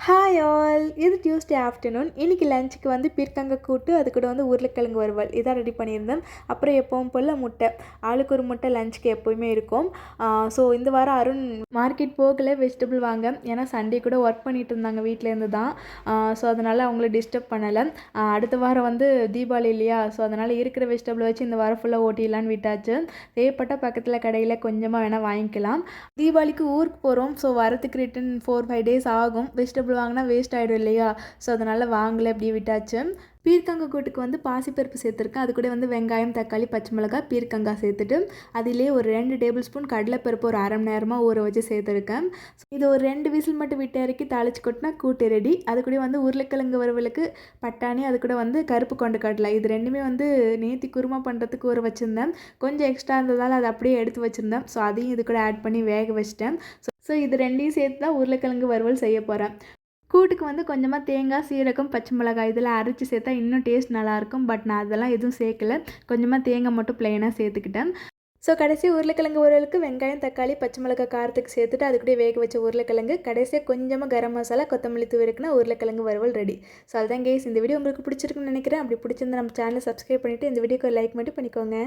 Hi all, இது Tuesday afternoon. இன்றைக்கி லஞ்சுக்கு வந்து பீர்க்கங்காய் கூட்டு, அது கூட வந்து உருளைக்கிழங்கு வறுவல் இதான் ரெடி பண்ணியிருந்தேன். அப்புறம் எப்பவும் போல் முட்டை, ஆளுக்கு ஒரு முட்டை லஞ்சுக்கு எப்போயுமே இருக்கும். ஸோ இந்த வாரம் அருண் மார்க்கெட் போகலை வெஜிடபிள் வாங்க, ஏன்னா சண்டே கூட ஒர்க் பண்ணிகிட்டு இருந்தாங்க வீட்டிலேருந்து தான். ஸோ அதனால் அவங்கள டிஸ்டர்ப் பண்ணலை. அடுத்த வாரம் வந்து தீபாவளி இல்லையா, ஸோ அதனால் இருக்கிற வெஜிடபிள் வச்சு இந்த வாரம் ஃபுல்லாக ஓட்டிடலான்னு விட்டாச்சு. தேவைப்பட்ட பக்கத்தில் கடையில் கொஞ்சமாக வேணால் வாங்கிக்கலாம். தீபாவளிக்கு ஊருக்கு போகிறோம், ஸோ வரத்துக்கு ரிட்டன் 4-5 டேஸ் ஆகும். வெஜிடபிள் வாங்கினா வேஸ்ட் ஆகிடும் இல்லையா, ஸோ அதனால் வாங்கலை, அப்படியே விட்டாச்சு. பீர்க்கங்காய் கூட்டுக்கு வந்து பாசிப்பருப்பு சேர்த்துருக்கேன். அது கூட வந்து வெங்காயம், தக்காளி, பச்சை மிளகாய், பீர்க்கங்காய் சேர்த்துட்டு அதிலே ஒரு 2 டேபிள் ஸ்பூன் கடலைப்பருப்பு ஒரு அரை மணி நேரமாக ஊற வச்சு சேர்த்துருக்கேன். இது ஒரு 2 விசில் மட்டும் விட்டு இறக்கி தாளிச்சு கொட்டினா கூட்டு ரெடி. அது கூட வந்து உருளைக்கிழங்கு வறுவலுக்கு பட்டாணி, அது கூட வந்து கருப்பு கொண்ட கடலை, இது ரெண்டுமே வந்து நேற்று குருமா பண்ணுறதுக்கு ஊற வச்சுருந்தேன். கொஞ்சம் எக்ஸ்ட்ரா இருந்ததால் அதை அப்படியே எடுத்து வச்சுருந்தேன். ஸோ அதையும் இது கூட ஆட் பண்ணி வேக வச்சிட்டேன். ஸோ இது ரெண்டையும் சேர்த்து தான் உருளைக்கிழங்கு வறுவல் செய்ய போகிறேன். கூட்டுக்கு வந்து கொஞ்சமாக தேங்காய், சீரகம், பச்சை மிளகாய் இதெல்லாம் அரைச்சி சேர்த்தா இன்னும் டேஸ்ட் நல்லாயிருக்கும். பட் நான் அதெல்லாம் எதுவும் சேர்க்கலை, கொஞ்சமாக தேங்காய் மட்டும் ப்ளைனாக சேர்த்துக்கிட்டேன். ஸோ கடைசி உருளைக்கிழங்கு வறுவலுக்கு வெங்காயம், தக்காளி, பச்சை மிளகாய் காரத்துக்கு சேர்த்துட்டு அது கூட வேக வச்ச உருளைக்கிழங்கு, கடைசியாக கொஞ்சமாக கரம் மசாலா, கொத்தமல்லி தூவி இருக்குன்னா உருளைக்கிழங்கு வறுவல் ரெடி. ஸோ அதுதான் கேஸ். இந்த வீடியோ உங்களுக்கு பிடிச்சிருக்குன்னு நினைக்கிறேன். அப்படி பிடிச்சிருந்தா நம்ம சேனலை சப்ஸ்கிரைப் பண்ணிவிட்டு இந்த வீடியோக்கு லைக் மட்டும் பண்ணிக்கோங்க.